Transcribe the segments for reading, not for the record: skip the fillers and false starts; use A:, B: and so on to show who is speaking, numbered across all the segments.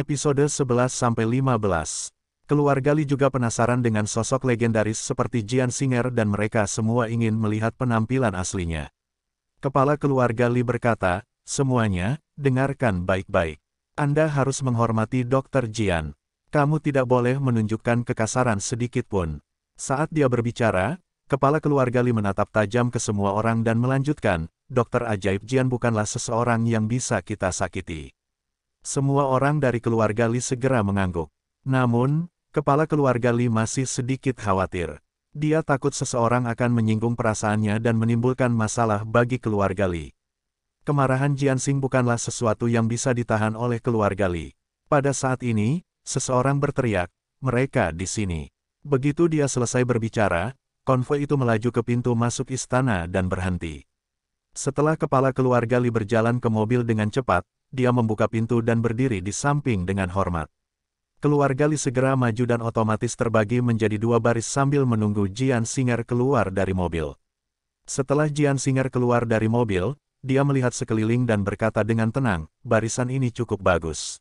A: Episode 11-15. Keluarga Li juga penasaran dengan sosok legendaris seperti Jian Singer dan mereka semua ingin melihat penampilan aslinya. Kepala keluarga Li berkata, "Semuanya, dengarkan baik-baik. Anda harus menghormati Dr. Jian. Kamu tidak boleh menunjukkan kekasaran sedikit pun." Saat dia berbicara, kepala keluarga Li menatap tajam ke semua orang dan melanjutkan, "Dokter ajaib Jian bukanlah seseorang yang bisa kita sakiti." Semua orang dari keluarga Li segera mengangguk. Namun, kepala keluarga Li masih sedikit khawatir. Dia takut seseorang akan menyinggung perasaannya dan menimbulkan masalah bagi keluarga Li. Kemarahan Jianxing bukanlah sesuatu yang bisa ditahan oleh keluarga Li. Pada saat ini, seseorang berteriak, "Mereka di sini." Begitu dia selesai berbicara, konvoi itu melaju ke pintu masuk istana dan berhenti. Setelah kepala keluarga Li berjalan ke mobil dengan cepat, dia membuka pintu dan berdiri di samping dengan hormat. Keluarga Li segera maju dan otomatis terbagi menjadi dua baris sambil menunggu Jian Singer keluar dari mobil. Setelah Jian Singer keluar dari mobil, dia melihat sekeliling dan berkata dengan tenang, "Barisan ini cukup bagus."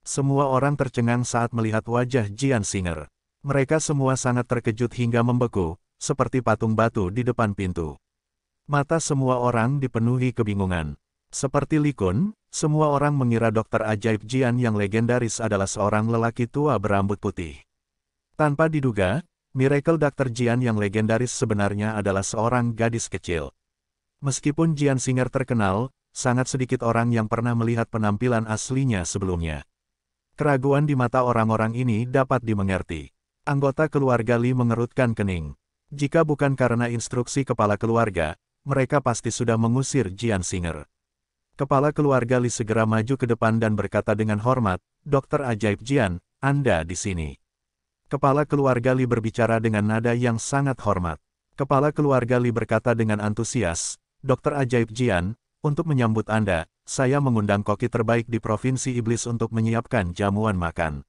A: Semua orang tercengang saat melihat wajah Jian Singer. Mereka semua sangat terkejut hingga membeku, seperti patung batu di depan pintu. Mata semua orang dipenuhi kebingungan. Seperti Li Kun, semua orang mengira dokter ajaib Jian yang legendaris adalah seorang lelaki tua berambut putih. Tanpa diduga, Miracle Dr. Jian yang legendaris sebenarnya adalah seorang gadis kecil. Meskipun Jian Singer terkenal, sangat sedikit orang yang pernah melihat penampilan aslinya sebelumnya. Keraguan di mata orang-orang ini dapat dimengerti. Anggota keluarga Li mengerutkan kening. Jika bukan karena instruksi kepala keluarga, mereka pasti sudah mengusir Jian Singer. Kepala keluarga Li segera maju ke depan dan berkata dengan hormat, "Dokter ajaib Jian, Anda di sini." Kepala keluarga Li berbicara dengan nada yang sangat hormat. Kepala keluarga Li berkata dengan antusias, "Dokter ajaib Jian, untuk menyambut Anda, saya mengundang koki terbaik di Provinsi Iblis untuk menyiapkan jamuan makan.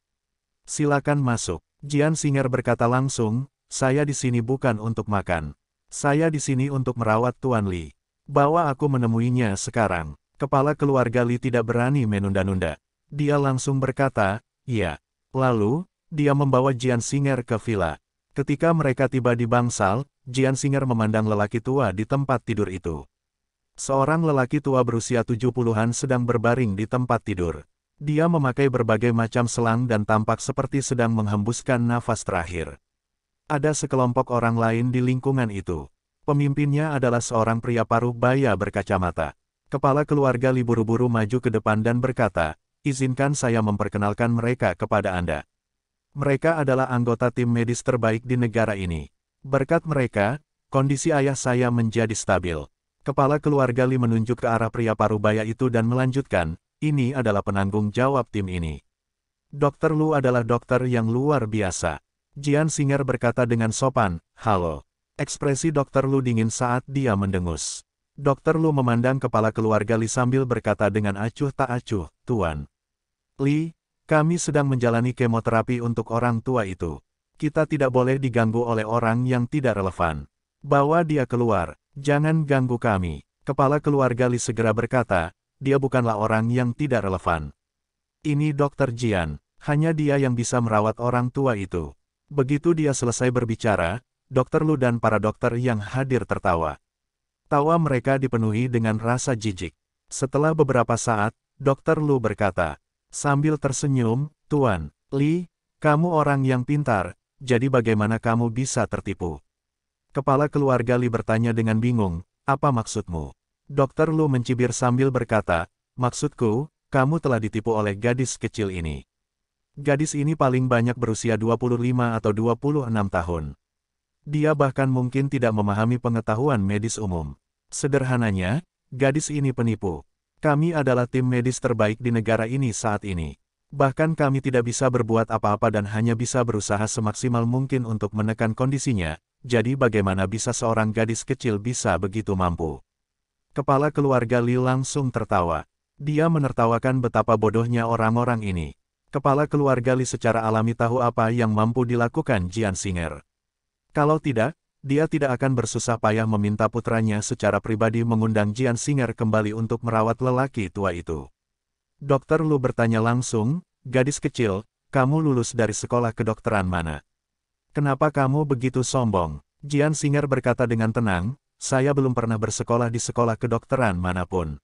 A: Silakan masuk." Jian Singer berkata langsung, "Saya di sini bukan untuk makan. Saya di sini untuk merawat Tuan Li. Bawa aku menemuinya sekarang." Kepala keluarga Li tidak berani menunda-nunda. Dia langsung berkata, "Iya." Lalu, dia membawa Jian Singer ke villa. Ketika mereka tiba di bangsal, Jian Singer memandang lelaki tua di tempat tidur itu. Seorang lelaki tua berusia 70-an sedang berbaring di tempat tidur. Dia memakai berbagai macam selang dan tampak seperti sedang menghembuskan nafas terakhir. Ada sekelompok orang lain di lingkungan itu. Pemimpinnya adalah seorang pria paruh baya berkacamata. Kepala keluarga Li buru-buru maju ke depan dan berkata, "Izinkan saya memperkenalkan mereka kepada Anda. Mereka adalah anggota tim medis terbaik di negara ini. Berkat mereka, kondisi ayah saya menjadi stabil." Kepala keluarga Li menunjuk ke arah pria parubaya itu dan melanjutkan, "Ini adalah penanggung jawab tim ini. Dr. Lu adalah dokter yang luar biasa." Jian Singer berkata dengan sopan, "Halo." Ekspresi Dr. Lu dingin saat dia mendengus. Dr. Lu memandang kepala keluarga Li sambil berkata dengan acuh tak acuh, "Tuan Li, kami sedang menjalani kemoterapi untuk orang tua itu. Kita tidak boleh diganggu oleh orang yang tidak relevan. Bawa dia keluar, jangan ganggu kami." Kepala keluarga Li segera berkata, "Dia bukanlah orang yang tidak relevan. Ini Dr. Jian, hanya dia yang bisa merawat orang tua itu." Begitu dia selesai berbicara, Dr. Lu dan para dokter yang hadir tertawa. Tawa mereka dipenuhi dengan rasa jijik. Setelah beberapa saat, Dr. Lu berkata, sambil tersenyum, "Tuan Li, kamu orang yang pintar, jadi bagaimana kamu bisa tertipu?" Kepala keluarga Li bertanya dengan bingung, "Apa maksudmu?" Dr. Lu mencibir sambil berkata, "Maksudku, kamu telah ditipu oleh gadis kecil ini. Gadis ini paling banyak berusia 25 atau 26 tahun. Dia bahkan mungkin tidak memahami pengetahuan medis umum. Sederhananya, gadis ini penipu. Kami adalah tim medis terbaik di negara ini saat ini. Bahkan kami tidak bisa berbuat apa-apa dan hanya bisa berusaha semaksimal mungkin untuk menekan kondisinya, jadi bagaimana bisa seorang gadis kecil bisa begitu mampu?" Kepala keluarga Li langsung tertawa. Dia menertawakan betapa bodohnya orang-orang ini. Kepala keluarga Li secara alami tahu apa yang mampu dilakukan Jian Singer. Kalau tidak, dia tidak akan bersusah payah meminta putranya secara pribadi mengundang Jian Singer kembali untuk merawat lelaki tua itu. Dr. Lu bertanya langsung, gadis kecil, kamu lulus dari sekolah kedokteran mana? Kenapa kamu begitu sombong? Jian Singer berkata dengan tenang, saya belum pernah bersekolah di sekolah kedokteran manapun.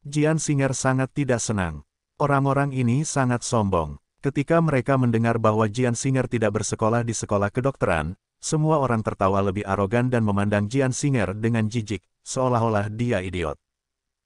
A: Jian Singer sangat tidak senang. Orang-orang ini sangat sombong. Ketika mereka mendengar bahwa Jian Singer tidak bersekolah di sekolah kedokteran, semua orang tertawa lebih arogan dan memandang Jian Singer dengan jijik, seolah-olah dia idiot.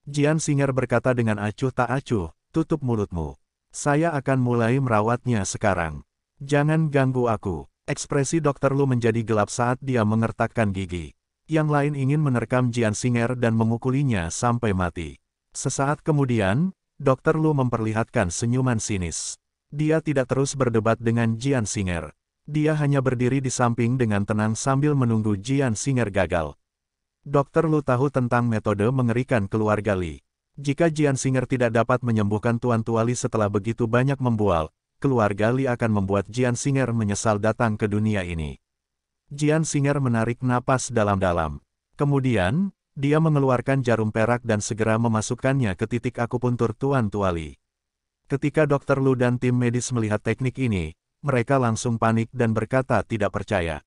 A: Jian Singer berkata dengan acuh tak acuh, tutup mulutmu. Saya akan mulai merawatnya sekarang. Jangan ganggu aku. Ekspresi Dr. Lu menjadi gelap saat dia mengertakkan gigi. Yang lain ingin menerkam Jian Singer dan memukulinya sampai mati. Sesaat kemudian, Dr. Lu memperlihatkan senyuman sinis. Dia tidak terus berdebat dengan Jian Singer. Dia hanya berdiri di samping dengan tenang sambil menunggu Jian Singer gagal. Dr. Lu tahu tentang metode mengerikan keluarga Li. Jika Jian Singer tidak dapat menyembuhkan Tuan Tua Li setelah begitu banyak membual, keluarga Li akan membuat Jian Singer menyesal datang ke dunia ini. Jian Singer menarik napas dalam-dalam. Kemudian, dia mengeluarkan jarum perak dan segera memasukkannya ke titik akupuntur Tuan Tua Li. Ketika Dr. Lu dan tim medis melihat teknik ini, mereka langsung panik dan berkata tidak percaya.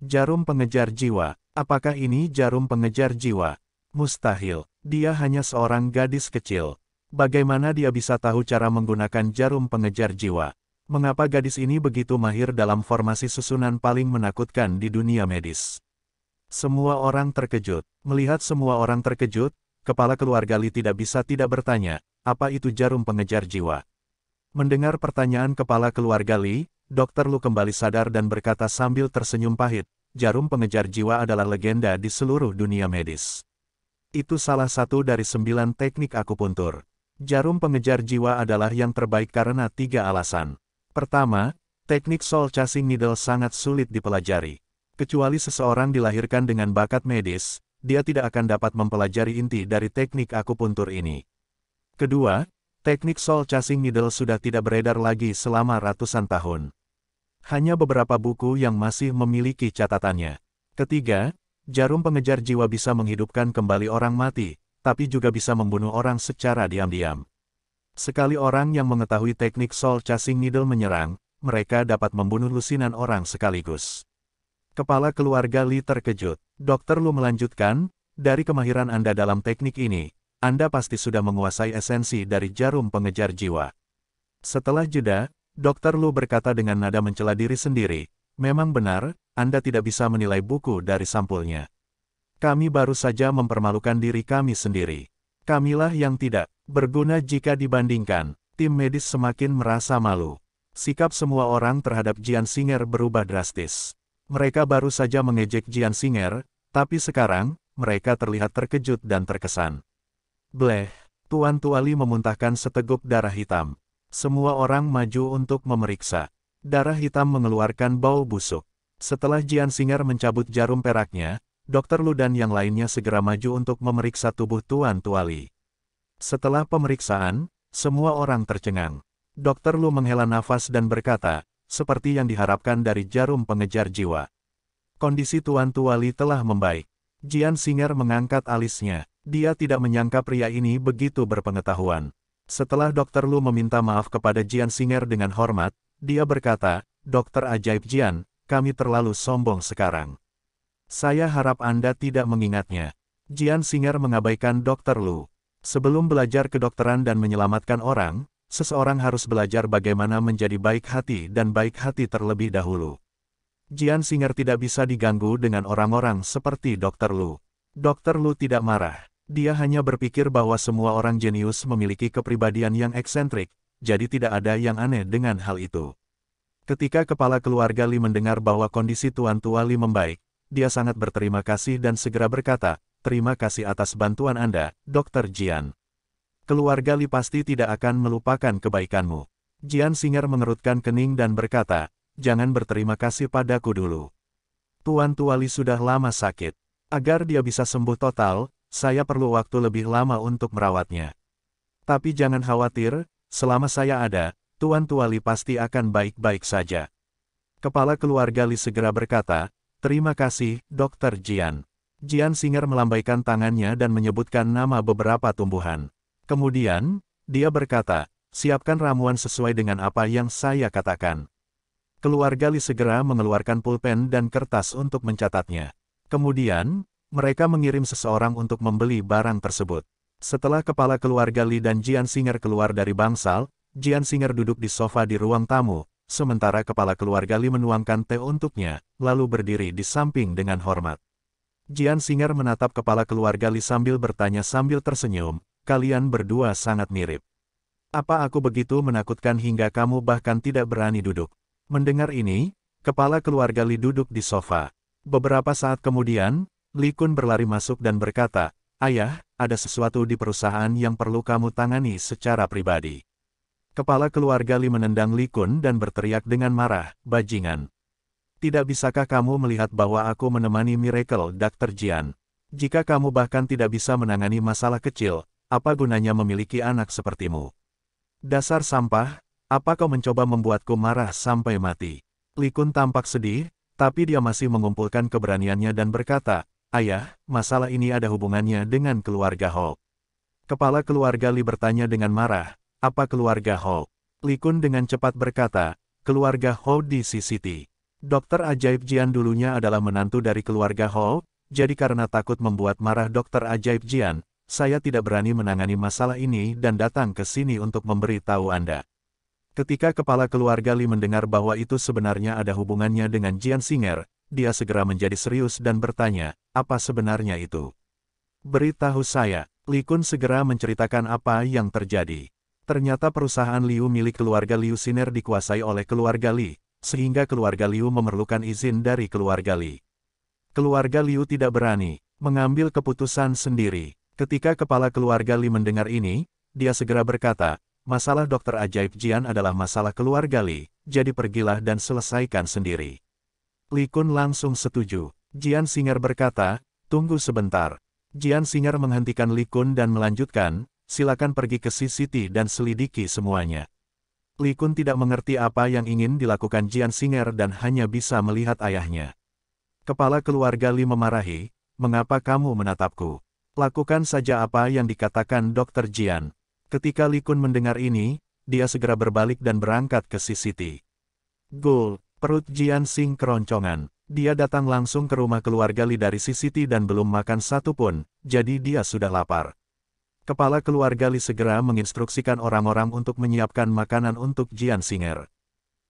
A: Jarum pengejar jiwa. Apakah ini jarum pengejar jiwa? Mustahil. Dia hanya seorang gadis kecil. Bagaimana dia bisa tahu cara menggunakan jarum pengejar jiwa? Mengapa gadis ini begitu mahir dalam formasi susunan paling menakutkan di dunia medis? Semua orang terkejut. Melihat semua orang terkejut, kepala keluarga Li tidak bisa tidak bertanya, apa itu jarum pengejar jiwa? Mendengar pertanyaan kepala keluarga Li, Dr. Lu kembali sadar dan berkata sambil tersenyum pahit, jarum pengejar jiwa adalah legenda di seluruh dunia medis. Itu salah satu dari 9 teknik akupuntur. Jarum pengejar jiwa adalah yang terbaik karena 3 alasan. Pertama, teknik soul chasing needle sangat sulit dipelajari. Kecuali seseorang dilahirkan dengan bakat medis, dia tidak akan dapat mempelajari inti dari teknik akupuntur ini. Kedua, teknik soul chasing needle sudah tidak beredar lagi selama ratusan tahun. Hanya beberapa buku yang masih memiliki catatannya. Ketiga, jarum pengejar jiwa bisa menghidupkan kembali orang mati, tapi juga bisa membunuh orang secara diam-diam. Sekali orang yang mengetahui teknik soul chasing needle menyerang, mereka dapat membunuh lusinan orang sekaligus. Kepala keluarga Li terkejut. Dr. Lu melanjutkan, dari kemahiran Anda dalam teknik ini, Anda pasti sudah menguasai esensi dari jarum pengejar jiwa. Setelah jeda, Dr. Lu berkata dengan nada mencela diri sendiri, memang benar, Anda tidak bisa menilai buku dari sampulnya. Kami baru saja mempermalukan diri kami sendiri. Kamilah yang tidak berguna jika dibandingkan. Tim medis semakin merasa malu. Sikap semua orang terhadap Jian Singer berubah drastis. Mereka baru saja mengejek Jian Singer, tapi sekarang, mereka terlihat terkejut dan terkesan. Bleh, Tuan Tua Li memuntahkan seteguk darah hitam. Semua orang maju untuk memeriksa. Darah hitam mengeluarkan bau busuk. Setelah Jian Singer mencabut jarum peraknya, Dr. Lu dan yang lainnya segera maju untuk memeriksa tubuh Tuan Tua Li. Setelah pemeriksaan, semua orang tercengang. Dr. Lu menghela nafas dan berkata, seperti yang diharapkan dari jarum pengejar jiwa. Kondisi Tuan Tua Li telah membaik. Jian Singer mengangkat alisnya. Dia tidak menyangka pria ini begitu berpengetahuan. Setelah Dr. Lu meminta maaf kepada Jian Singer dengan hormat, dia berkata, Dokter ajaib Jian, kami terlalu sombong sekarang. Saya harap Anda tidak mengingatnya. Jian Singer mengabaikan Dr. Lu. Sebelum belajar kedokteran dan menyelamatkan orang, seseorang harus belajar bagaimana menjadi baik hati dan baik hati terlebih dahulu. Jian Singer tidak bisa diganggu dengan orang-orang seperti Dr. Lu. Dr. Lu tidak marah. Dia hanya berpikir bahwa semua orang jenius memiliki kepribadian yang eksentrik, jadi tidak ada yang aneh dengan hal itu. Ketika kepala keluarga Li mendengar bahwa kondisi Tuan Tua Li membaik, dia sangat berterima kasih dan segera berkata, terima kasih atas bantuan Anda, Dr. Jian. Keluarga Li pasti tidak akan melupakan kebaikanmu. Jian Singer mengerutkan kening dan berkata, jangan berterima kasih padaku dulu. Tuan Tua Li sudah lama sakit. Agar dia bisa sembuh total, saya perlu waktu lebih lama untuk merawatnya. Tapi jangan khawatir, selama saya ada, Tuan Tua Li pasti akan baik-baik saja. Kepala keluarga Li segera berkata, terima kasih, Dr. Jian. Jian Singer melambaikan tangannya dan menyebutkan nama beberapa tumbuhan. Kemudian, dia berkata, Siapkan ramuan sesuai dengan apa yang saya katakan. Keluarga Li segera mengeluarkan pulpen dan kertas untuk mencatatnya. Kemudian, mereka mengirim seseorang untuk membeli barang tersebut. Setelah kepala keluarga Li dan Jian Singer keluar dari bangsal, Jian Singer duduk di sofa di ruang tamu, sementara kepala keluarga Li menuangkan teh untuknya, lalu berdiri di samping dengan hormat. Jian Singer menatap kepala keluarga Li sambil bertanya sambil tersenyum, "Kalian berdua sangat mirip. Apa aku begitu menakutkan hingga kamu bahkan tidak berani duduk?" Mendengar ini, kepala keluarga Li duduk di sofa. Beberapa saat kemudian, Li Kun berlari masuk dan berkata, "Ayah, ada sesuatu di perusahaan yang perlu kamu tangani secara pribadi." Kepala keluarga Li menendang Li Kun dan berteriak dengan marah, "Bajingan! Tidak bisakah kamu melihat bahwa aku menemani Miracle Dr. Jian? Jika kamu bahkan tidak bisa menangani masalah kecil, apa gunanya memiliki anak sepertimu? Dasar sampah, apa kau mencoba membuatku marah sampai mati?" Li Kun tampak sedih, tapi dia masih mengumpulkan keberaniannya dan berkata, "Ayah, masalah ini ada hubungannya dengan keluarga Hall." Kepala keluarga Li bertanya dengan marah, "Apa keluarga Hall?" Li Kun dengan cepat berkata, "Keluarga Hall di CCT. Dokter Ajaib Jian dulunya adalah menantu dari keluarga Hall, jadi karena takut membuat marah Dokter Ajaib Jian, saya tidak berani menangani masalah ini dan datang ke sini untuk memberi tahu Anda." Ketika kepala keluarga Li mendengar bahwa itu sebenarnya ada hubungannya dengan Jian Singer, dia segera menjadi serius dan bertanya, "Apa sebenarnya itu? Beritahu saya." Li Kun segera menceritakan apa yang terjadi. Ternyata perusahaan Liu milik keluarga Liu Singer dikuasai oleh keluarga Li, sehingga keluarga Liu memerlukan izin dari keluarga Li. Keluarga Liu tidak berani mengambil keputusan sendiri. Ketika kepala keluarga Li mendengar ini, dia segera berkata, "Masalah Dokter Ajaib Jian adalah masalah keluarga Li, jadi pergilah dan selesaikan sendiri." Li Kun langsung setuju. Jian Singer berkata, "Tunggu sebentar." Jian Singer menghentikan Li Kun dan melanjutkan, "Silakan pergi ke CCT dan selidiki semuanya." Li Kun tidak mengerti apa yang ingin dilakukan Jian Singer dan hanya bisa melihat ayahnya. Kepala keluarga Li memarahi, "Mengapa kamu menatapku? Lakukan saja apa yang dikatakan Dokter Jian." Ketika Li Kun mendengar ini, dia segera berbalik dan berangkat ke CCT. Gul, perut Jian Xing keroncongan. Dia datang langsung ke rumah keluarga Li dari CCT dan belum makan satu pun, jadi dia sudah lapar. Kepala keluarga Li segera menginstruksikan orang-orang untuk menyiapkan makanan untuk Jian Singer.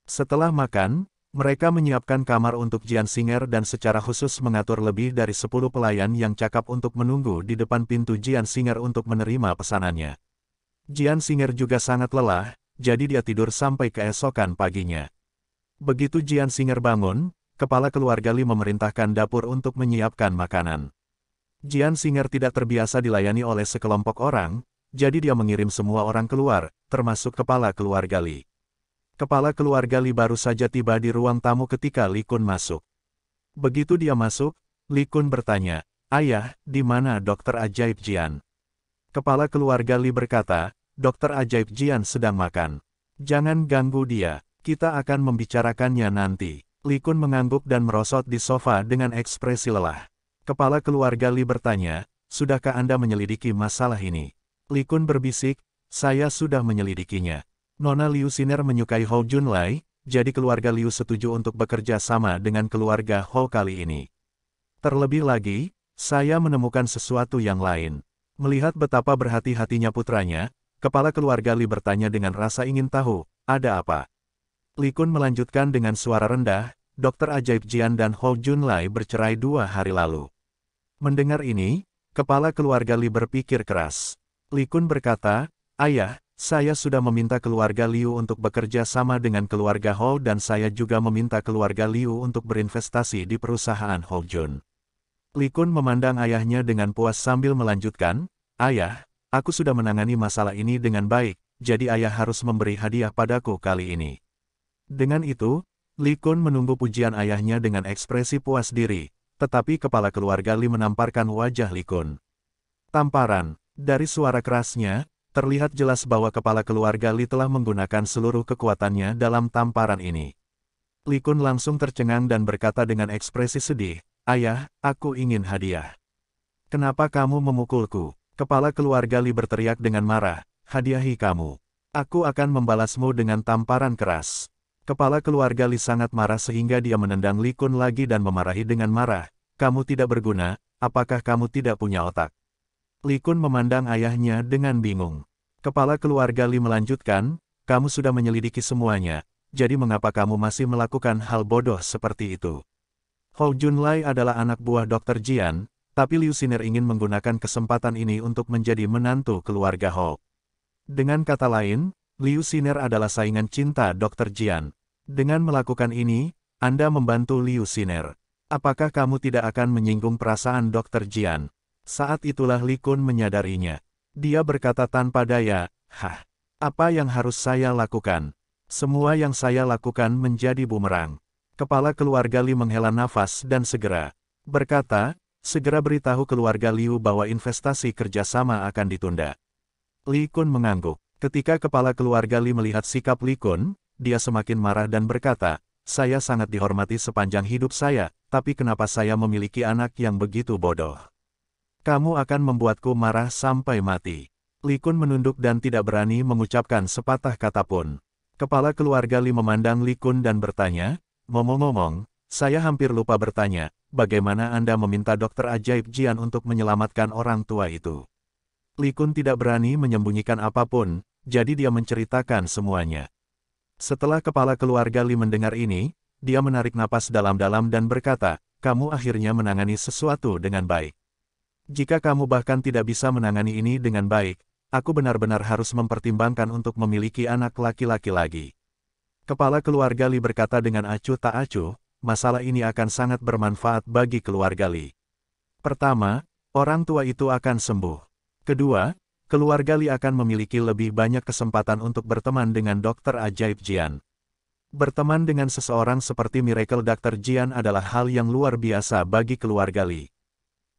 A: Setelah makan, mereka menyiapkan kamar untuk Jian Singer dan secara khusus mengatur lebih dari 10 pelayan yang cakap untuk menunggu di depan pintu Jian Singer untuk menerima pesanannya. Jian Singer juga sangat lelah, jadi dia tidur sampai keesokan paginya. Begitu Jian Singer bangun, kepala keluarga Li memerintahkan dapur untuk menyiapkan makanan. Jian Singer tidak terbiasa dilayani oleh sekelompok orang, jadi dia mengirim semua orang keluar, termasuk kepala keluarga Li. Kepala keluarga Li baru saja tiba di ruang tamu ketika Li Kun masuk. Begitu dia masuk, Li Kun bertanya, "Ayah, di mana Dokter Ajaib Jian?" Kepala keluarga Li berkata, "Dokter Ajaib Jian sedang makan. Jangan ganggu dia, kita akan membicarakannya nanti." Li Kun mengangguk dan merosot di sofa dengan ekspresi lelah. Kepala keluarga Li bertanya, "Sudahkah Anda menyelidiki masalah ini?" Li Kun berbisik, "Saya sudah menyelidikinya. Nona Liu Siner menyukai Hou Junlai, jadi keluarga Liu setuju untuk bekerja sama dengan keluarga Hou kali ini. Terlebih lagi, saya menemukan sesuatu yang lain." Melihat betapa berhati-hatinya putranya, kepala keluarga Li bertanya dengan rasa ingin tahu, "Ada apa?" Li Kun melanjutkan dengan suara rendah, "Dokter Ajaib Jian dan Hou Junlai bercerai 2 hari lalu." Mendengar ini, kepala keluarga Li berpikir keras. Li Kun berkata, "Ayah, saya sudah meminta keluarga Liu untuk bekerja sama dengan keluarga Hou dan saya juga meminta keluarga Liu untuk berinvestasi di perusahaan Hou Jun." Li Kun memandang ayahnya dengan puas sambil melanjutkan, "Ayah, aku sudah menangani masalah ini dengan baik, jadi ayah harus memberi hadiah padaku kali ini." Dengan itu, Li Kun menunggu pujian ayahnya dengan ekspresi puas diri, tetapi kepala keluarga Li menamparkan wajah Li Kun. Tamparan. Dari suara kerasnya, terlihat jelas bahwa kepala keluarga Li telah menggunakan seluruh kekuatannya dalam tamparan ini. Li Kun langsung tercengang dan berkata dengan ekspresi sedih, "Ayah, aku ingin hadiah." "Kenapa kamu memukulku?" Kepala keluarga Li berteriak dengan marah, "Hadiahi kamu." Aku akan membalasmu dengan tamparan keras. Kepala keluarga Li sangat marah sehingga dia menendang Li Kun lagi dan memarahi dengan marah. Kamu tidak berguna, apakah kamu tidak punya otak? Li Kun memandang ayahnya dengan bingung. Kepala keluarga Li melanjutkan, kamu sudah menyelidiki semuanya, jadi mengapa kamu masih melakukan hal bodoh seperti itu? Hou Junlai adalah anak buah Dr. Jian, tapi Liu Xiner ingin menggunakan kesempatan ini untuk menjadi menantu keluarga Hou. Dengan kata lain, Liu Xiner adalah saingan cinta Dr. Jian. Dengan melakukan ini, Anda membantu Liu Xiner. Apakah kamu tidak akan menyinggung perasaan Dr. Jian? Saat itulah Li Kun menyadarinya. Dia berkata tanpa daya, "Hah, apa yang harus saya lakukan? Semua yang saya lakukan menjadi bumerang." Kepala keluarga Li menghela nafas dan segera berkata, "Segera beritahu keluarga Liu bahwa investasi kerjasama akan ditunda." Li Kun mengangguk. Ketika kepala keluarga Li melihat sikap Li Kun, dia semakin marah dan berkata, "Saya sangat dihormati sepanjang hidup saya, tapi kenapa saya memiliki anak yang begitu bodoh? Kamu akan membuatku marah sampai mati." Li Kun menunduk dan tidak berani mengucapkan sepatah kata pun. Kepala keluarga Li memandang Li Kun dan bertanya, "Ngomong-ngomong, saya hampir lupa bertanya, bagaimana Anda meminta dokter ajaib Jian untuk menyelamatkan orang tua itu?" Li Kun tidak berani menyembunyikan apapun, jadi dia menceritakan semuanya. Setelah kepala keluarga Li mendengar ini, dia menarik napas dalam-dalam dan berkata, "Kamu akhirnya menangani sesuatu dengan baik. Jika kamu bahkan tidak bisa menangani ini dengan baik, aku benar-benar harus mempertimbangkan untuk memiliki anak laki-laki lagi." Kepala keluarga Li berkata dengan acuh tak acuh, masalah ini akan sangat bermanfaat bagi keluarga Li. Pertama, orang tua itu akan sembuh. Kedua, keluarga Li akan memiliki lebih banyak kesempatan untuk berteman dengan dokter ajaib Jian. Berteman dengan seseorang seperti Miracle Dr. Jian adalah hal yang luar biasa bagi keluarga Li.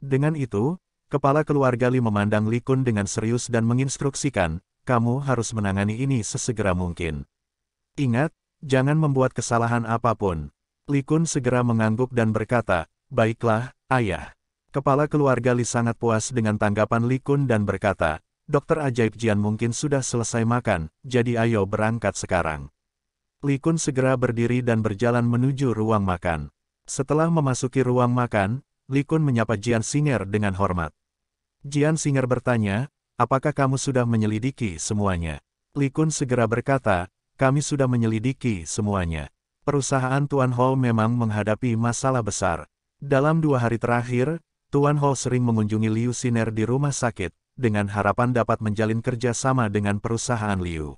A: Dengan itu, kepala keluarga Li memandang Li Kun dengan serius dan menginstruksikan, "Kamu harus menangani ini sesegera mungkin. Ingat, jangan membuat kesalahan apapun." Li Kun segera mengangguk dan berkata, "Baiklah, ayah." Kepala keluarga Li sangat puas dengan tanggapan Li Kun dan berkata, "Dokter ajaib Jian mungkin sudah selesai makan, jadi ayo berangkat sekarang." Li Kun segera berdiri dan berjalan menuju ruang makan. Setelah memasuki ruang makan, Li Kun menyapa Jian Xing'er dengan hormat. Jian Xing'er bertanya, "Apakah kamu sudah menyelidiki semuanya?" Li Kun segera berkata, "Kami sudah menyelidiki semuanya. Perusahaan Tuan Hou memang menghadapi masalah besar. Dalam 2 hari terakhir, Tuan Hou sering mengunjungi Liu Xiner di rumah sakit, dengan harapan dapat menjalin kerja sama dengan perusahaan Liu."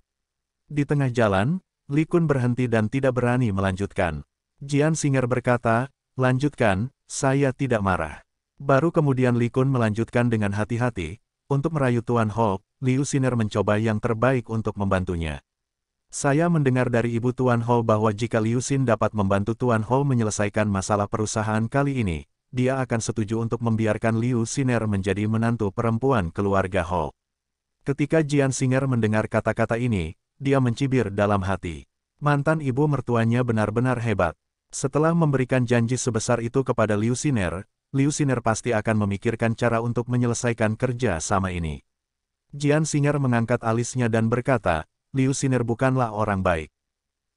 A: Di tengah jalan, Li Kun berhenti dan tidak berani melanjutkan. Jian Xing'er berkata, "Lanjutkan, saya tidak marah." Baru kemudian Li Kun melanjutkan dengan hati-hati, untuk merayu Tuan Hou, Liu Xiner mencoba yang terbaik untuk membantunya. "Saya mendengar dari ibu Tuan Hou bahwa jika Liu Xin dapat membantu Tuan Hou menyelesaikan masalah perusahaan kali ini, dia akan setuju untuk membiarkan Liu Xiner menjadi menantu perempuan keluarga Hou." Ketika Jian Xing'er mendengar kata-kata ini, dia mencibir dalam hati. Mantan ibu mertuanya benar-benar hebat. Setelah memberikan janji sebesar itu kepada Liu Xiner pasti akan memikirkan cara untuk menyelesaikan kerja sama ini. Jian Xing'er mengangkat alisnya dan berkata, "Liu Xiner bukanlah orang baik.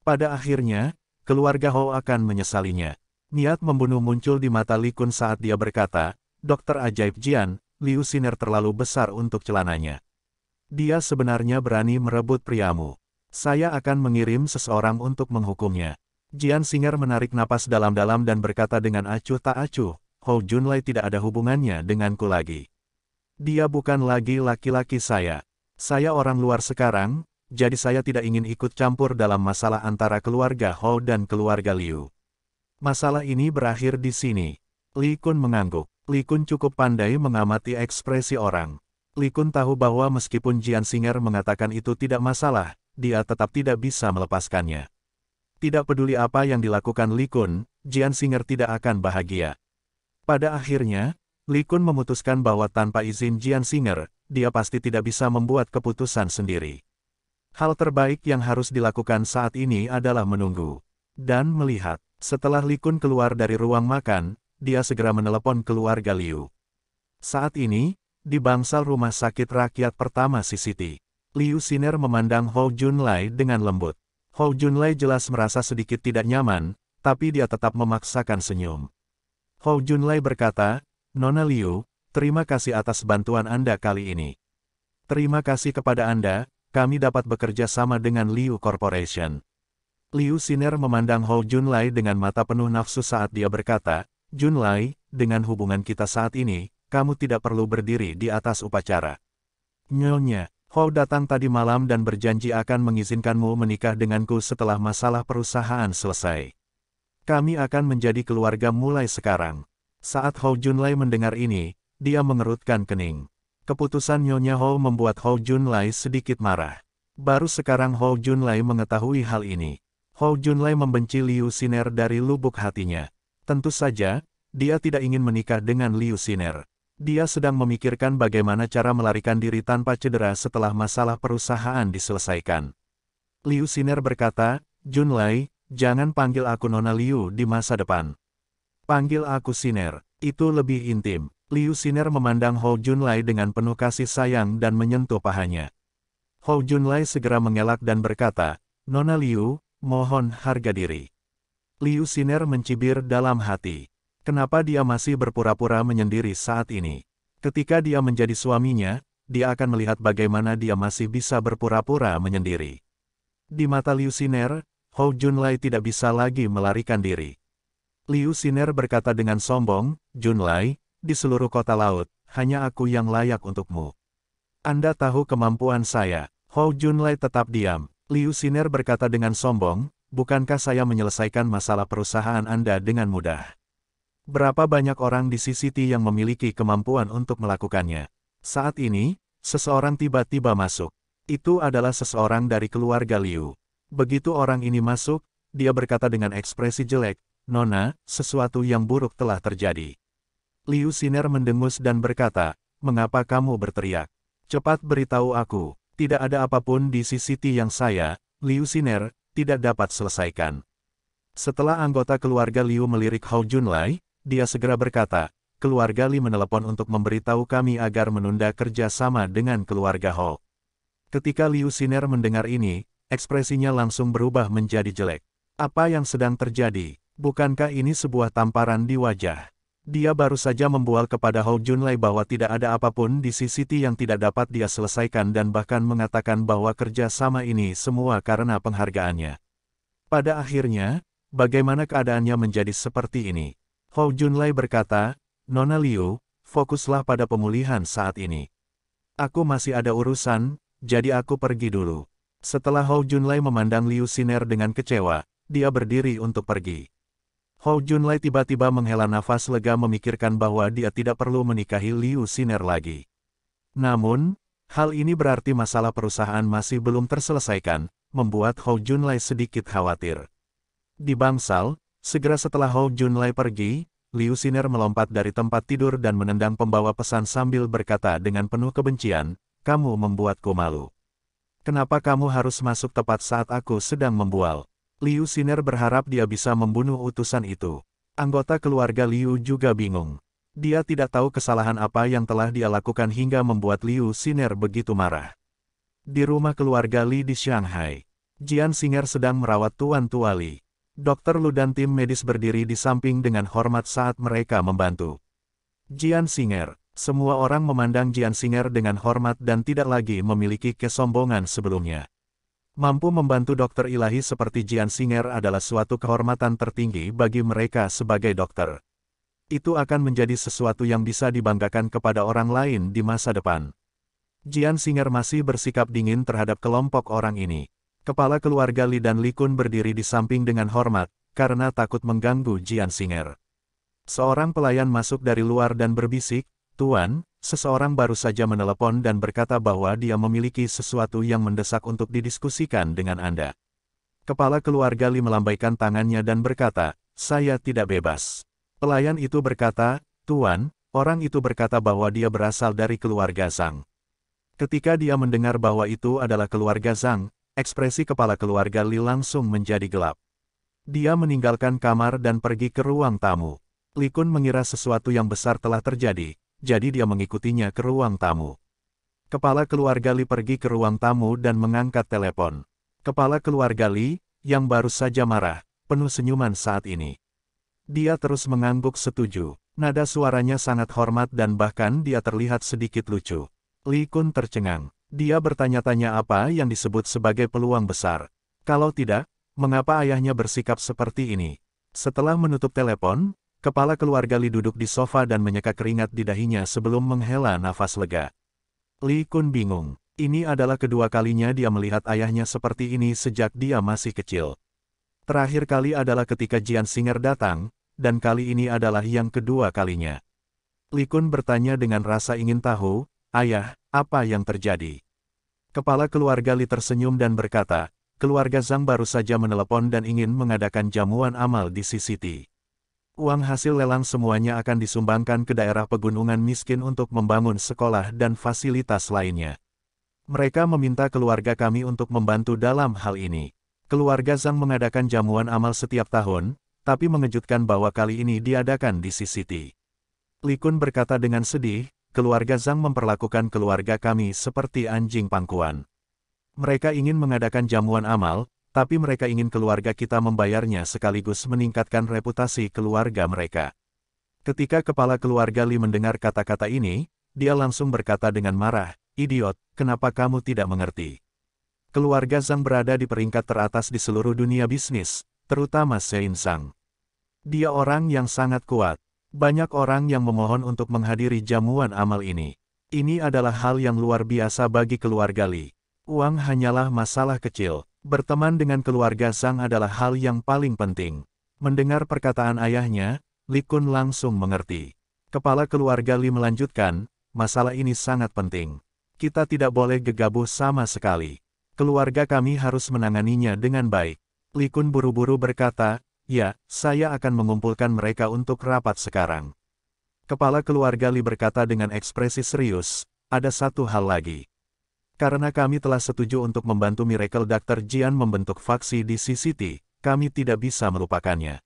A: Pada akhirnya, keluarga Hou akan menyesalinya." Niat membunuh muncul di mata Li Kun saat dia berkata, "Dokter ajaib Jian, Liu Xiner terlalu besar untuk celananya. Dia sebenarnya berani merebut priamu. Saya akan mengirim seseorang untuk menghukumnya." Jian Xing'er menarik napas dalam-dalam dan berkata dengan acuh tak acuh, "Hou Junlai tidak ada hubungannya denganku lagi. Dia bukan lagi laki-laki saya. Saya orang luar sekarang, jadi saya tidak ingin ikut campur dalam masalah antara keluarga Hou dan keluarga Liu. Masalah ini berakhir di sini." Li Kun mengangguk. Li Kun cukup pandai mengamati ekspresi orang. Li Kun tahu bahwa meskipun Jian Xing'er mengatakan itu tidak masalah, dia tetap tidak bisa melepaskannya. Tidak peduli apa yang dilakukan Li Kun, Jian Xing'er tidak akan bahagia. Pada akhirnya, Li Kun memutuskan bahwa tanpa izin Jian Xing'er, dia pasti tidak bisa membuat keputusan sendiri. Hal terbaik yang harus dilakukan saat ini adalah menunggu dan melihat. Setelah Li Kun keluar dari ruang makan, dia segera menelepon keluarga Liu. Saat ini, di bangsal rumah sakit rakyat pertama CCT, Liu Xiner memandang Hou Junlai dengan lembut. Hou Junlai jelas merasa sedikit tidak nyaman, tapi dia tetap memaksakan senyum. Hou Junlai berkata, "Nona Liu, terima kasih atas bantuan Anda kali ini. Terima kasih kepada Anda, kami dapat bekerja sama dengan Liu Corporation." Liu Xiner memandang Hou Junlai dengan mata penuh nafsu saat dia berkata, "Junlai, dengan hubungan kita saat ini, kamu tidak perlu berdiri di atas upacara. Nyonya, Hou datang tadi malam dan berjanji akan mengizinkanmu menikah denganku setelah masalah perusahaan selesai. Kami akan menjadi keluarga mulai sekarang." Saat Hou Junlai mendengar ini, dia mengerutkan kening. Keputusan Nyonya Hou membuat Hou Junlai sedikit marah. Baru sekarang Hou Junlai mengetahui hal ini. Hou Junlai membenci Liu Xiner dari lubuk hatinya. Tentu saja, dia tidak ingin menikah dengan Liu Xiner. Dia sedang memikirkan bagaimana cara melarikan diri tanpa cedera setelah masalah perusahaan diselesaikan. Liu Xiner berkata, "Junlai, jangan panggil aku Nona Liu di masa depan. Panggil aku Xiner, itu lebih intim." Liu Xiner memandang Hou Junlai dengan penuh kasih sayang dan menyentuh pahanya. Hou Junlai segera mengelak dan berkata, "Nona Liu, mohon harga diri." Liu Xiner mencibir dalam hati. Kenapa dia masih berpura-pura menyendiri saat ini? Ketika dia menjadi suaminya, dia akan melihat bagaimana dia masih bisa berpura-pura menyendiri. Di mata Liu Xiner, Hou Junlai tidak bisa lagi melarikan diri. Liu Xiner berkata dengan sombong, "Junlai, di seluruh kota laut, hanya aku yang layak untukmu. Anda tahu kemampuan saya." Hou Junlai tetap diam. Liu Xiner berkata dengan sombong, "Bukankah saya menyelesaikan masalah perusahaan Anda dengan mudah? Berapa banyak orang di CCT yang memiliki kemampuan untuk melakukannya?" Saat ini, seseorang tiba-tiba masuk. Itu adalah seseorang dari keluarga Liu. Begitu orang ini masuk, dia berkata dengan ekspresi jelek, "Nona, sesuatu yang buruk telah terjadi." Liu Xiner mendengus dan berkata, "Mengapa kamu berteriak? Cepat beritahu aku." Tidak ada apapun di CCT yang saya, Liu Xiner, tidak dapat selesaikan. Setelah anggota keluarga Liu melirik Hou Junlai, dia segera berkata, "Keluarga Li menelepon untuk memberitahu kami agar menunda kerja sama dengan keluarga Hou." Ketika Liu Xiner mendengar ini, ekspresinya langsung berubah menjadi jelek. Apa yang sedang terjadi? Bukankah ini sebuah tamparan di wajah? Dia baru saja membual kepada Hou Junlai bahwa tidak ada apapun di CCT yang tidak dapat dia selesaikan dan bahkan mengatakan bahwa kerja sama ini semua karena penghargaannya. Pada akhirnya, bagaimana keadaannya menjadi seperti ini? Hou Junlai berkata, "Nona Liu, fokuslah pada pemulihan saat ini. Aku masih ada urusan, jadi aku pergi dulu." Setelah Hou Junlai memandang Liu Xiner dengan kecewa, dia berdiri untuk pergi. Hou Junlai tiba-tiba menghela nafas lega memikirkan bahwa dia tidak perlu menikahi Liu Xiner lagi. Namun, hal ini berarti masalah perusahaan masih belum terselesaikan, membuat Hou Junlai sedikit khawatir. Di bangsal, segera setelah Hou Junlai pergi, Liu Xiner melompat dari tempat tidur dan menendang pembawa pesan sambil berkata dengan penuh kebencian, "Kamu membuatku malu. Kenapa kamu harus masuk tepat saat aku sedang membual?" Liu Xiner berharap dia bisa membunuh utusan itu. Anggota keluarga Liu juga bingung. Dia tidak tahu kesalahan apa yang telah dia lakukan hingga membuat Liu Xiner begitu marah. Di rumah keluarga Li di Shanghai, Jian Xing'er sedang merawat Tuan Tua Li. Dr. Lu dan tim medis berdiri di samping dengan hormat saat mereka membantu Jian Xing'er. Semua orang memandang Jian Xing'er dengan hormat dan tidak lagi memiliki kesombongan sebelumnya. Mampu membantu dokter ilahi seperti Jian Xing'er adalah suatu kehormatan tertinggi bagi mereka sebagai dokter. Itu akan menjadi sesuatu yang bisa dibanggakan kepada orang lain di masa depan. Jian Xing'er masih bersikap dingin terhadap kelompok orang ini. Kepala keluarga Li dan Li Kun berdiri di samping dengan hormat, karena takut mengganggu Jian Xing'er. Seorang pelayan masuk dari luar dan berbisik, "Tuan, seseorang baru saja menelepon dan berkata bahwa dia memiliki sesuatu yang mendesak untuk didiskusikan dengan Anda." Kepala keluarga Li melambaikan tangannya dan berkata, "Saya tidak bebas." Pelayan itu berkata, "Tuan, orang itu berkata bahwa dia berasal dari keluarga Zhang." Ketika dia mendengar bahwa itu adalah keluarga Zhang, ekspresi kepala keluarga Li langsung menjadi gelap. Dia meninggalkan kamar dan pergi ke ruang tamu. Li Kun mengira sesuatu yang besar telah terjadi, jadi dia mengikutinya ke ruang tamu. Kepala keluarga Li pergi ke ruang tamu dan mengangkat telepon. Kepala keluarga Li, yang baru saja marah, penuh senyuman saat ini. Dia terus mengangguk setuju. Nada suaranya sangat hormat dan bahkan dia terlihat sedikit lucu. Li Kun tercengang. Dia bertanya-tanya apa yang disebut sebagai peluang besar. Kalau tidak, mengapa ayahnya bersikap seperti ini? Setelah menutup telepon, kepala keluarga Li duduk di sofa dan menyeka keringat di dahinya sebelum menghela nafas lega. Li Kun bingung. Ini adalah kedua kalinya dia melihat ayahnya seperti ini sejak dia masih kecil. Terakhir kali adalah ketika Jian Singer datang, dan kali ini adalah yang kedua kalinya. Li Kun bertanya dengan rasa ingin tahu, "Ayah, apa yang terjadi?" Kepala keluarga Li tersenyum dan berkata, "Keluarga Zhang baru saja menelepon dan ingin mengadakan jamuan amal di CCT. Uang hasil lelang semuanya akan disumbangkan ke daerah pegunungan miskin untuk membangun sekolah dan fasilitas lainnya. Mereka meminta keluarga kami untuk membantu dalam hal ini. Keluarga Zhang mengadakan jamuan amal setiap tahun, tapi mengejutkan bahwa kali ini diadakan di CCT." Li Kun berkata dengan sedih, "Keluarga Zhang memperlakukan keluarga kami seperti anjing pangkuan. Mereka ingin mengadakan jamuan amal, tapi mereka ingin keluarga kita membayarnya sekaligus meningkatkan reputasi keluarga mereka." Ketika kepala keluarga Li mendengar kata-kata ini, dia langsung berkata dengan marah, "Idiot, kenapa kamu tidak mengerti? Keluarga Zhang berada di peringkat teratas di seluruh dunia bisnis, terutama Sein Zhang. Dia orang yang sangat kuat. Banyak orang yang memohon untuk menghadiri jamuan amal ini. Ini adalah hal yang luar biasa bagi keluarga Li. Uang hanyalah masalah kecil. Berteman dengan keluarga Zhang adalah hal yang paling penting." Mendengar perkataan ayahnya, Li Kun langsung mengerti. Kepala keluarga Li melanjutkan, "Masalah ini sangat penting. Kita tidak boleh gegabah sama sekali. Keluarga kami harus menanganinya dengan baik." Li Kun buru-buru berkata, "Ya, saya akan mengumpulkan mereka untuk rapat sekarang." Kepala keluarga Li berkata dengan ekspresi serius, "Ada satu hal lagi. Karena kami telah setuju untuk membantu Miracle Dr. Jian membentuk faksi di CCT, kami tidak bisa melupakannya.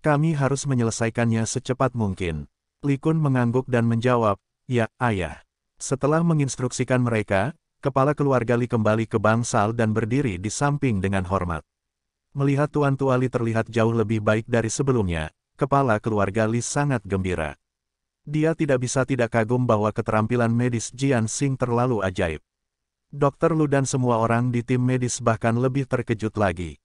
A: Kami harus menyelesaikannya secepat mungkin." Li Kun mengangguk dan menjawab, "Ya, ayah." Setelah menginstruksikan mereka, kepala keluarga Li kembali ke bangsal dan berdiri di samping dengan hormat. Melihat Tuan Tua Li terlihat jauh lebih baik dari sebelumnya, kepala keluarga Li sangat gembira. Dia tidak bisa tidak kagum bahwa keterampilan medis Jian Xing terlalu ajaib. Dokter Lu dan semua orang di tim medis bahkan lebih terkejut lagi.